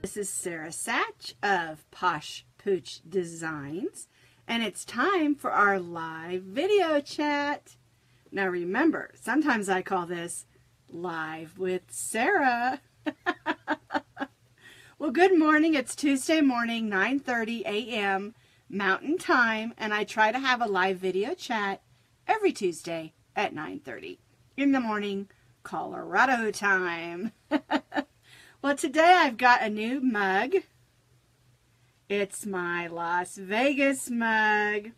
This is Sarah Sach of Posh Pooch Designs, and it's time for our live video chat. Now remember, sometimes I call this Live with Sarah. Well, good morning. It's Tuesday morning, 9:30 a.m. Mountain Time, and I try to have a live video chat every Tuesday at 9:30 in the morning, Colorado time. Well, today I've got a new mug. It's my Las Vegas mug.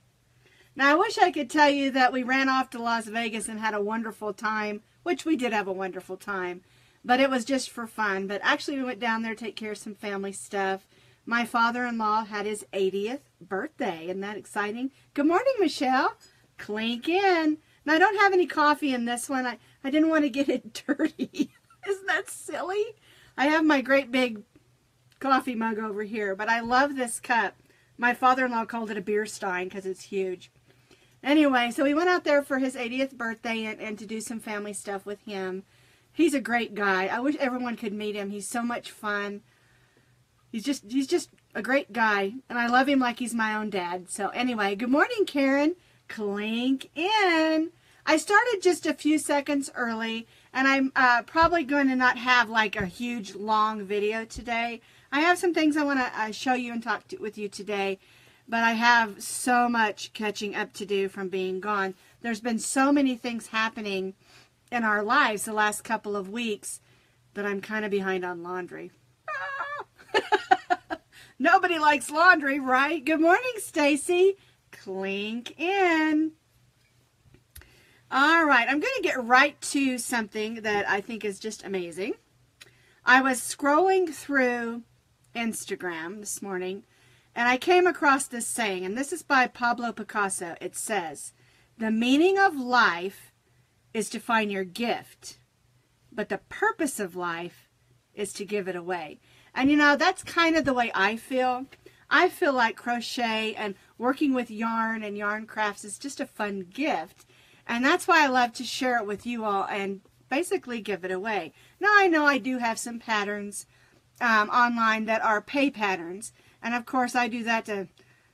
Now, I wish I could tell you that we ran off to Las Vegas and had a wonderful time, which we did have a wonderful time, but it was just for fun. But actually, we went down there to take care of some family stuff. My father-in-law had his 80th birthday. Isn't that exciting? Good morning, Michelle. Clink in. Now, I don't have any coffee in this one. I didn't want to get it dirty. Isn't that silly? I have my great big coffee mug over here, but I love this cup. My father-in-law called it a beer stein because it's huge. Anyway, so we went out there for his 80th birthday and to do some family stuff with him. He's a great guy. I wish everyone could meet him. He's so much fun. He's just a great guy, and I love him like he's my own dad. So anyway, good morning, Karen. Clink in. I started just a few seconds early, and I'm probably going to not have like a huge long video today. I have some things I want to show you and talk with you today, but I have so much catching up to do from being gone. There's been so many things happening in our lives the last couple of weeks that I'm kind of behind on laundry. Nobody likes laundry, right? Good morning, Stacy. Clink in. All right, I'm going to get right to something that I think is just amazing. I was scrolling through Instagram this morning, and I came across this saying, and this is by Pablo Picasso. It says, "The meaning of life is to find your gift, but the purpose of life is to give it away." And you know, that's kind of the way I feel. I feel like crochet and working with yarn and yarn crafts is just a fun gift. And that's why I love to share it with you all and basically give it away. Now, I know I do have some patterns online that are pay patterns. And of course, I do that to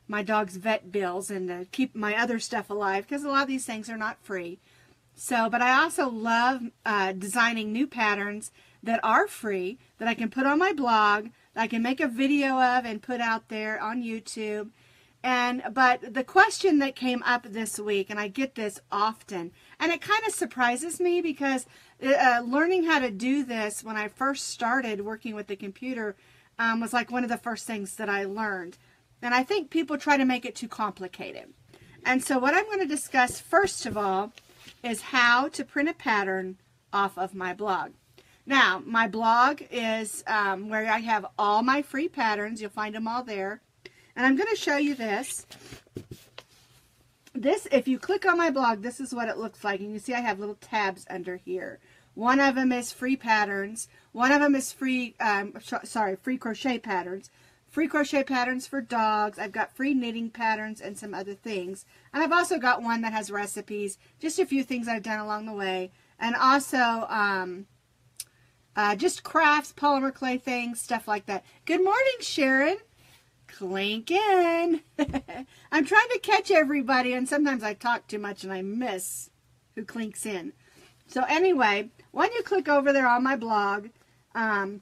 my dog's vet bills and to keep my other stuff alive, because a lot of these things are not free. So, but I also love designing new patterns that are free, that I can put on my blog, that I can make a video of and put out there on YouTube. But the question that came up this week, and I get this often, and it kind of surprises me because learning how to do this when I first started working with the computer was like one of the first things that I learned. And I think people try to make it too complicated. And so what I'm going to discuss first of all is how to print a pattern off of my blog. Now, my blog is where I have all my free patterns. You'll find them all there. And I'm going to show you this. This, if you click on my blog, this is what it looks like. And you see I have little tabs under here. One of them is free patterns. One of them is free crochet patterns. Free crochet patterns for dogs. I've got free knitting patterns and some other things. And I've also got one that has recipes, just a few things I've done along the way. And also just crafts, polymer clay things, stuff like that. Good morning, Sharon. Clink in. I'm trying to catch everybody, and sometimes I talk too much and I miss who clinks in. So anyway, when you click over there on my blog, and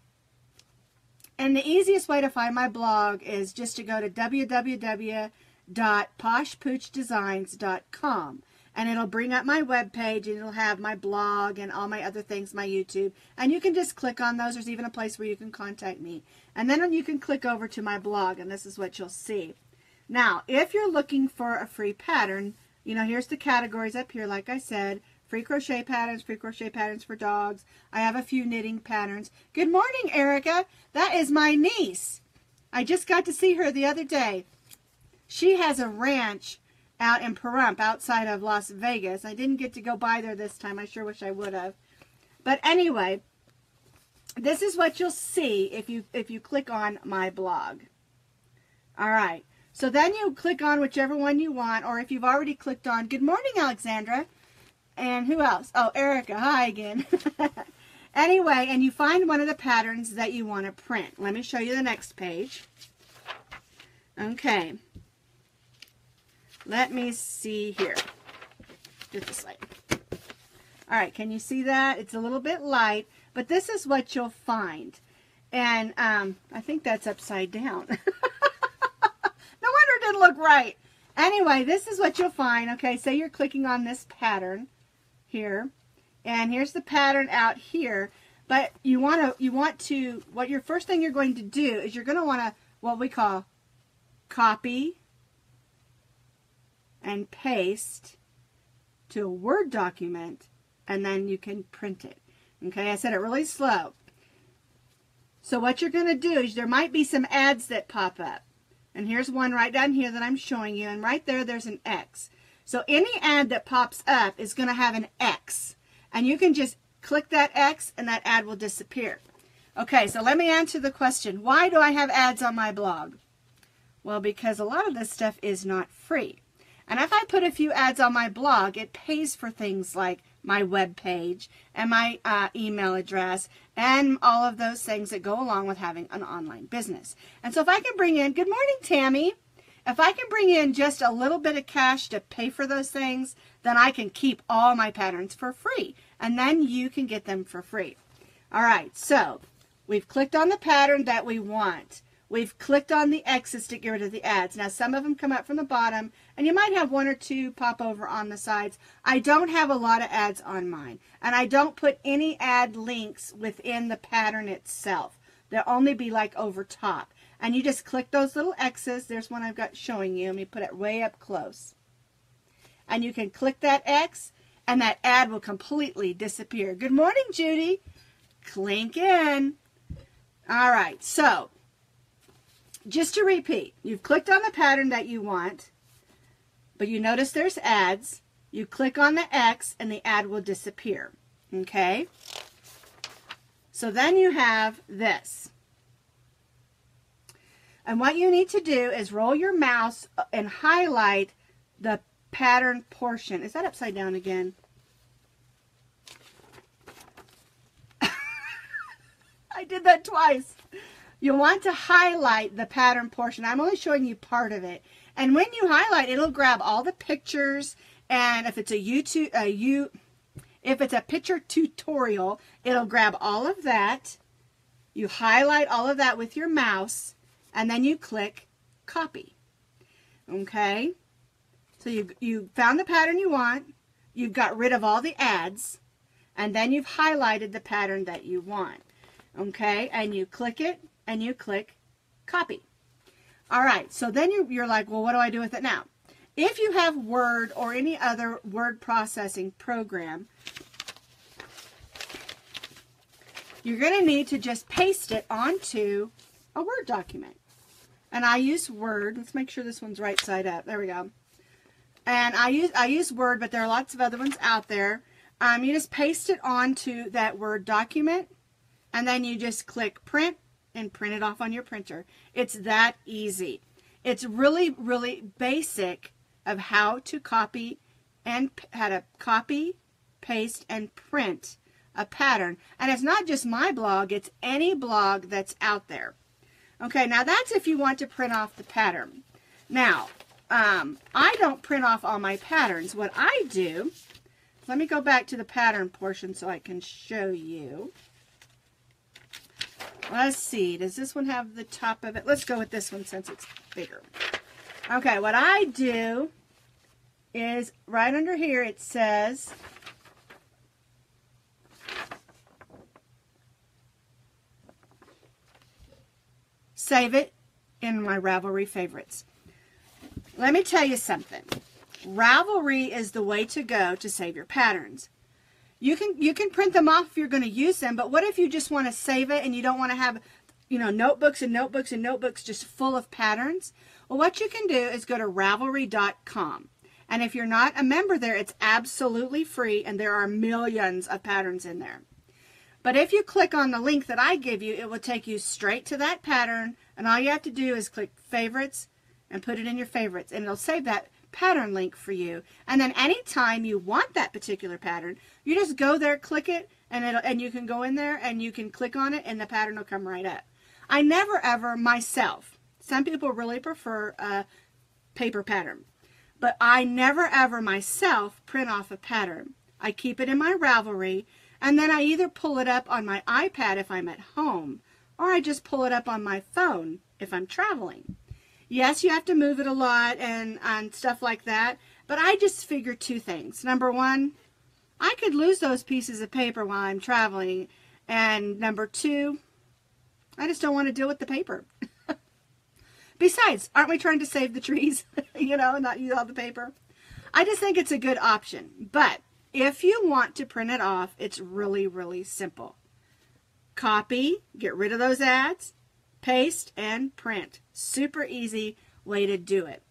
the easiest way to find my blog is just to go to www.poshpoochdesigns.com. And it'll bring up my webpage, and it'll have my blog and all my other things, my YouTube. And you can just click on those. There's even a place where you can contact me. And then you can click over to my blog, and this is what you'll see. Now, if you're looking for a free pattern, you know, here's the categories up here, like I said. Free crochet patterns for dogs. I have a few knitting patterns. Good morning, Erica. That is my niece. I just got to see her the other day. She has a ranch out in Pahrump, outside of Las Vegas. I didn't get to go by there this time. I sure wish I would have. But anyway, this is what you'll see if you click on my blog. All right. So then you click on whichever one you want, or if you've already clicked on, good morning, Alexandra. And who else? Oh, Erica. Hi again. Anyway, and you find one of the patterns that you want to print. Let me show you the next page. Okay. Let me see here. Do it this way. All right, can you see that? It's a little bit light, but this is what you'll find. And I think that's upside down. No wonder it didn't look right. Anyway, this is what you'll find. Okay, say you're clicking on this pattern here, and here's the pattern out here. But what your first thing you're going to do is you're going to want to, what we call, copy and paste to a Word document, and then you can print it. Okay, I said it really slow. So what you're going to do is there might be some ads that pop up. And here's one right down here that I'm showing you. And right there, there's an X. So any ad that pops up is going to have an X. And you can just click that X and that ad will disappear. Okay, so let me answer the question. Why do I have ads on my blog? Well, because a lot of this stuff is not free. And if I put a few ads on my blog, it pays for things like my web page and my email address and all of those things that go along with having an online business. And so if I can bring in, good morning, Tammy. If I can bring in just a little bit of cash to pay for those things, then I can keep all my patterns for free. And then you can get them for free. All right, so we've clicked on the pattern that we want. We've clicked on the X's to get rid of the ads. Now, some of them come up from the bottom, and you might have one or two pop over on the sides. I don't have a lot of ads on mine, and I don't put any ad links within the pattern itself. They'll only be like over top. And you just click those little X's. There's one I've got showing you. Let me put it way up close. And you can click that X, and that ad will completely disappear. Good morning, Judy. Clink in. All right, so just to repeat, you've clicked on the pattern that you want, but you notice there's ads. You click on the X and the ad will disappear. Okay? So then you have this. And what you need to do is roll your mouse and highlight the pattern portion. Is that upside down again? I did that twice. You want to highlight the pattern portion. I'm only showing you part of it. And when you highlight, it'll grab all the pictures. And if it's if it's a picture tutorial, it'll grab all of that. You highlight all of that with your mouse, and then you click copy. Okay? So you found the pattern you want. You've got rid of all the ads, and then you've highlighted the pattern that you want. Okay? And you click it, and you click copy. All right, so then you're like, well, what do I do with it now? If you have Word or any other word processing program, you're going to need to just paste it onto a Word document. And I use Word. Let's make sure this one's right side up. There we go. And I use Word, but there are lots of other ones out there. You just paste it onto that Word document, and then you just click print and print it off on your printer. It's that easy. It's really, really basic of how to copy, paste, and print a pattern. And it's not just my blog, it's any blog that's out there. Okay, now that's if you want to print off the pattern. Now, I don't print off all my patterns. What I do, let me go back to the pattern portion so I can show you. Let's see, does this one have the top of it? Let's go with this one since it's bigger. Okay, what I do is right under here it says save it in my Ravelry favorites. Let me tell you something. Ravelry is the way to go to save your patterns. You can print them off if you're going to use them, but what if you just want to save it and you don't want to have, notebooks and notebooks and notebooks just full of patterns? Well, what you can do is go to Ravelry.com. And if you're not a member there, it's absolutely free, and there are millions of patterns in there. But if you click on the link that I give you, it will take you straight to that pattern, and all you have to do is click favorites and put it in your favorites, and it'll save that pattern link for you. And then anytime you want that particular pattern, you just go there, click it, and you can go in there and you can click on it and the pattern will come right up. I never ever myself, some people really prefer a paper pattern, but I never ever myself print off a pattern. I keep it in my Ravelry, and then I either pull it up on my iPad if I'm at home, or I just pull it up on my phone if I'm traveling. Yes, you have to move it a lot and stuff like that, but I just figure two things. Number one, I could lose those pieces of paper while I'm traveling, and number two, I just don't want to deal with the paper. Besides, aren't we trying to save the trees, you know, not use all the paper? I just think it's a good option, but if you want to print it off, it's really, really simple. Copy, get rid of those ads, paste, and print. Super easy way to do it.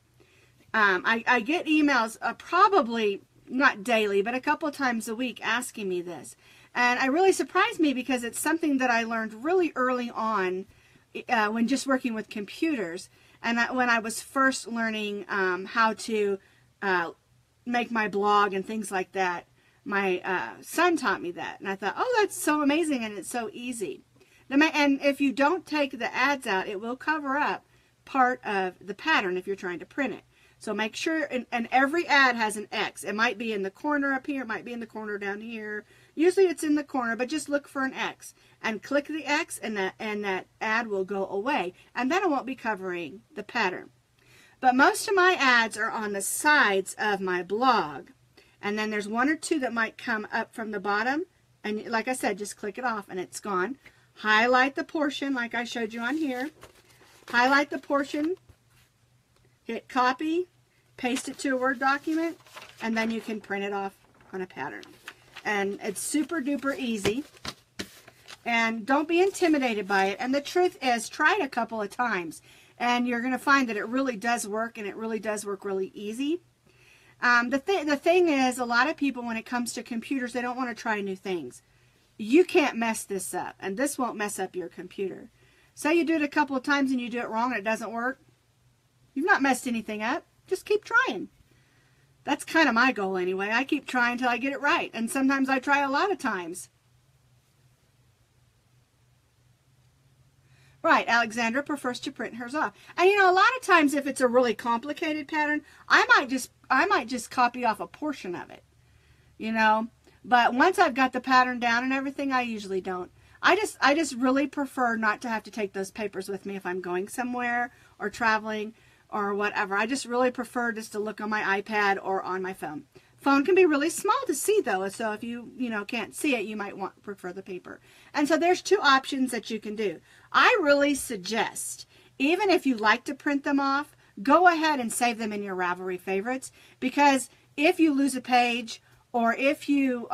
I get emails probably not daily, but a couple of times a week asking me this. And it really surprised me because it's something that I learned really early on when just working with computers. And when I was first learning how to make my blog and things like that, my son taught me that. And I thought, oh, that's so amazing and it's so easy. And if you don't take the ads out, it will cover up part of the pattern if you're trying to print it. So make sure, and every ad has an X. It might be in the corner up here, it might be in the corner down here. Usually it's in the corner, but just look for an X. And click the X, and that ad will go away. And then it won't be covering the pattern. But most of my ads are on the sides of my blog. And then there's one or two that might come up from the bottom. And like I said, just click it off and it's gone. Highlight the portion like I showed you on here. Highlight the portion. Hit copy. Paste it to a Word document. And then you can print it off on a pattern. And it's super duper easy. And don't be intimidated by it. And the truth is, try it a couple of times. And you're going to find that it really does work. And it really does work really easy. The thing is, a lot of people, when it comes to computers, they don't want to try new things. You can't mess this up, and this won't mess up your computer. Say you do it a couple of times and you do it wrong and it doesn't work. You've not messed anything up. Just keep trying. That's kind of my goal anyway. I keep trying until I get it right, and sometimes I try a lot of times. Right, Alexandra prefers to print hers off. And you know, a lot of times if it's a really complicated pattern, I might just copy off a portion of it. You know, but once I've got the pattern down and everything, I usually don't. I just really prefer not to have to take those papers with me if I'm going somewhere or traveling or whatever. I just really prefer just to look on my iPad or on my phone. Phone can be really small to see though, so if you can't see it, you might prefer the paper. And so there's two options that you can do. I really suggest, even if you like to print them off, go ahead and save them in your Ravelry favorites, because if you lose a page or if you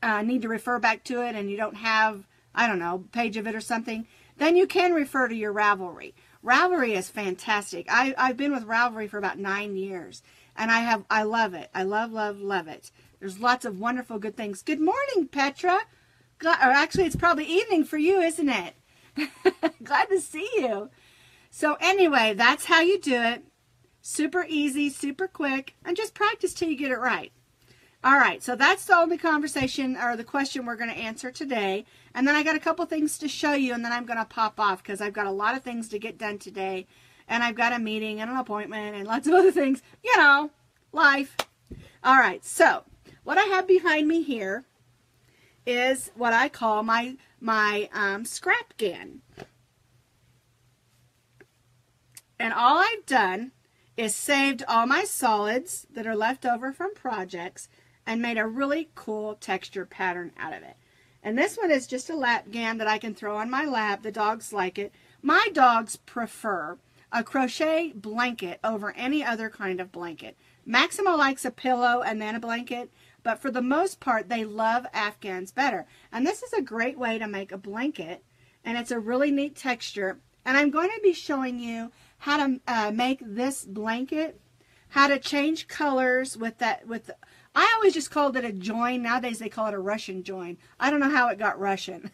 need to refer back to it and you don't have, I don't know, a page of it or something, then you can refer to your Ravelry. Ravelry is fantastic. I've been with Ravelry for about 9 years. And I love it. I love it. There's lots of wonderful good things. Good morning, Petra. Or actually, it's probably evening for you, isn't it? Glad to see you. So anyway, that's how you do it. Super easy, super quick, and just practice till you get it right. All right, so that's the only conversation or the question we're going to answer today. And then I got a couple things to show you, and then I'm going to pop off because I've got a lot of things to get done today. And I've got a meeting and an appointment and lots of other things. You know, life. All right, so what I have behind me here is what I call my scrap can. And all I've done is saved all my solids that are left over from projects and made a really cool texture pattern out of it. And this one is just a lap gan that I can throw on my lap. The dogs like it. My dogs prefer a crochet blanket over any other kind of blanket. Maximo likes a pillow and then a blanket, but for the most part, they love Afghans better. And this is a great way to make a blanket, and it's a really neat texture. And I'm going to be showing you how to make this blanket, how to change colors with that. I always just called it a join. Nowadays, they call it a Russian join. I don't know how it got Russian.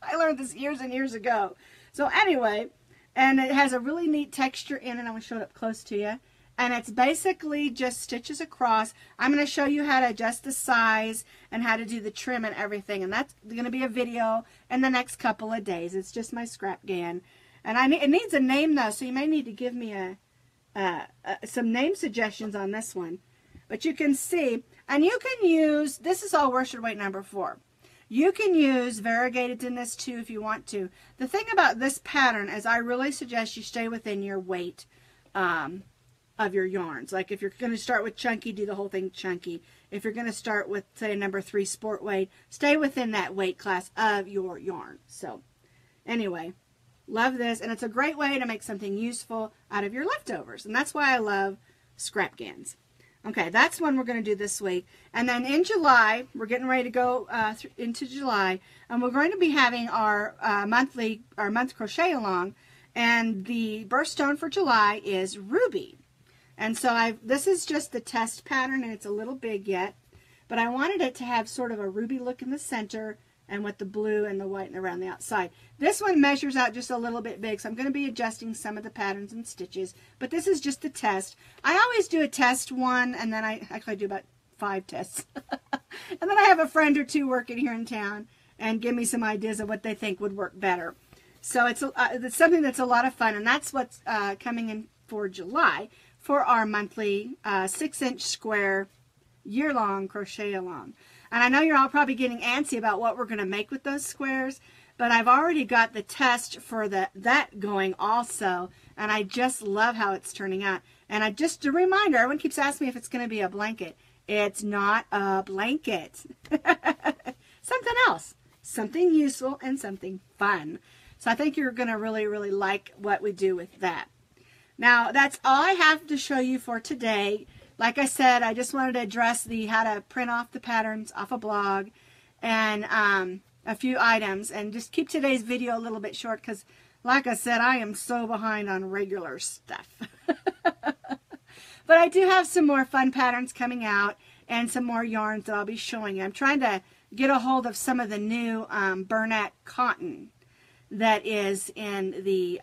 I learned this years and years ago. So anyway, and it has a really neat texture in it. I'm going to show it up close to you. And it's basically just stitches across. I'm going to show you how to adjust the size and how to do the trim and everything. And that's going to be a video in the next couple of days. It's just my scrap GAN. And it needs a name though, so you may need to give me some name suggestions on this one. But you can see, and you can use, this is all worsted weight number 4. You can use variegated in this too if you want to. The thing about this pattern is I really suggest you stay within your weight of your yarns. Like if you're going to start with chunky, do the whole thing chunky. If you're going to start with, say, number 3 sport weight, stay within that weight class of your yarn. So anyway, love this, and it's a great way to make something useful out of your leftovers, and that's why I love scrap GANs. Okay, that's one we're going to do this week. And then in July, we're getting ready to go into July, and we're going to be having our month crochet along, and the birthstone for July is Ruby. And so this is just the test pattern, and it's a little big yet, but I wanted it to have sort of a ruby look in the center and with the blue and the white and around the outside. This one measures out just a little bit big, so I'm going to be adjusting some of the patterns and stitches, but this is just the test. I always do a test one, and then I actually do about 5 tests. And then I have a friend or 2 working here in town and give me some ideas of what they think would work better. So it's something that's a lot of fun, and that's what's coming in for July for our monthly 6-inch square year-long crochet along. And I know you're all probably getting antsy about what we're going to make with those squares, but I've already got the test for that going also, and I just love how it's turning out. And just a reminder, everyone keeps asking me if it's going to be a blanket. It's not a blanket. Something else. Something useful and something fun. So I think you're going to really, really like what we do with that. Now, that's all I have to show you for today. Like I said, I just wanted to address how to print off the patterns off a blog and a few items, and just keep today's video a little bit short because, like I said, I am so behind on regular stuff. But I do have some more fun patterns coming out and some more yarns that I'll be showing you. I'm trying to get a hold of some of the new Bernat cotton that is in the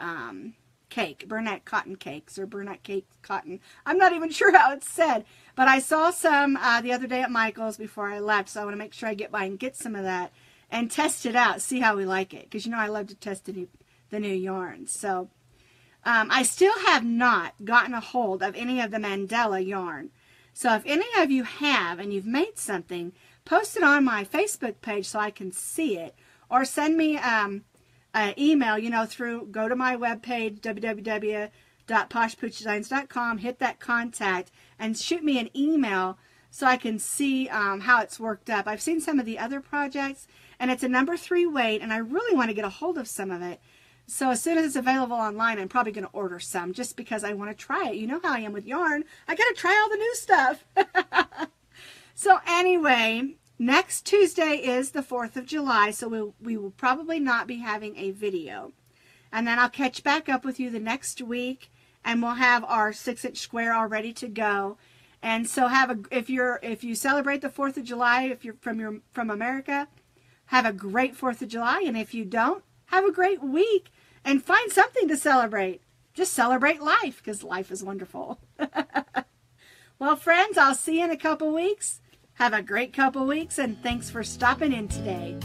Bernat cotton cakes, or Bernat cake cotton. I'm not even sure how it's said, but I saw some the other day at Michael's before I left, so I want to make sure I get by and get some of that and test it out, see how we like it, because you know I love to test the new yarns. So I still have not gotten a hold of any of the Mandela yarn. So if any of you have and you've made something, post it on my Facebook page so I can see it, or send me email, go to my webpage, www.poshpoochdesigns.com, hit that contact, and shoot me an email so I can see how it's worked up. I've seen some of the other projects, and it's a number 3 weight, and I really want to get a hold of some of it. So as soon as it's available online, I'm probably going to order some just because I want to try it. You know how I am with yarn. I got to try all the new stuff. So anyway, next Tuesday is the 4th of July, so we will probably not be having a video. And then I'll catch back up with you the next week, and we'll have our 6-inch square all ready to go. And so if you celebrate the 4th of July, if you're from America, have a great 4th of July. And if you don't, have a great week and find something to celebrate. Just celebrate life, because life is wonderful. Well, friends, I'll see you in a couple weeks. Have a great couple weeks, and thanks for stopping in today.